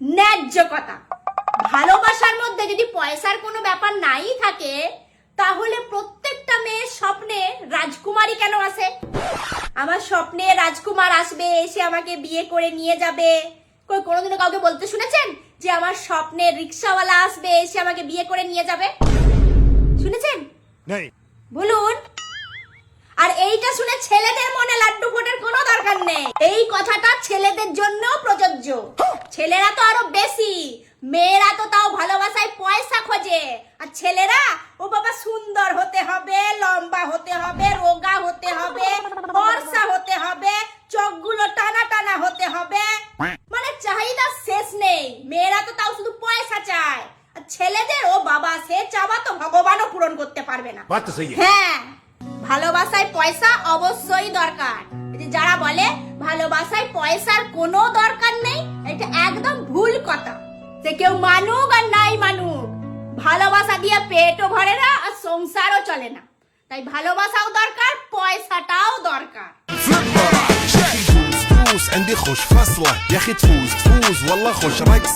ন্যায্য কথা। ভালোবাসার মধ্যে যদি পয়সার কোনো ব্যাপার নাই থাকে, তাহলে প্রত্যেকটা মেয়ের স্বপ্নে রাজকুমারী কেন আসে? আমার স্বপ্নে রাজকুমার আসবে, এসে আমাকে বিয়ে করে নিয়ে যাবে। কোনোদিনও কাউকে বলতে শুনেছেন যে আমার স্বপ্নে রিক্সাওয়ালা আসবে, এসে আমাকে বিয়ে করে নিয়ে যাবে? শুনেছেন? বলুন। আর এইটা শুনে ছেলেদের মনে লাড্ডু ফোটার কোনো দরকার নেই। এই কথাটা ছেলেদের জন্য প্রযোজ্য। ছেলেরা তো আরো বেশি, মেয়েরা তো তাও ভালোবাসায় পয়সা খোঁজে। আর ছেলেরা, ও বাবা সুন্দর হতে হবে, লম্বা হতে হবে, রোগা হতে হবে, ফর্সা হতে হবে, চোখগুলো টানা টানা হতে হবে। মানে চাহিদা শেষ নেই। মেয়েরা তো তাও শুধু পয়সা চায়। আর ছেলেদের, ও বাবা, সে চাওয়া তো ভগবানও পূরণ করতে পারবে না। হ্যাঁ, ভালোবাসায় পয়সা অবশ্যই দরকার। যারা বলে ভালোবাসায় পয়সার কোনো দরকার নেই, এটা একদম ভুল কথা। সে কেউ মানুক আর নাই মানুক, ভালোবাসা দিয়ে পেটও ভরে না আর সংসারও চলে না। তাই ভালোবাসাও দরকার, পয়সাটাও দরকার। عندي خوش فصلة يا اخي تفوز والله خوش راكس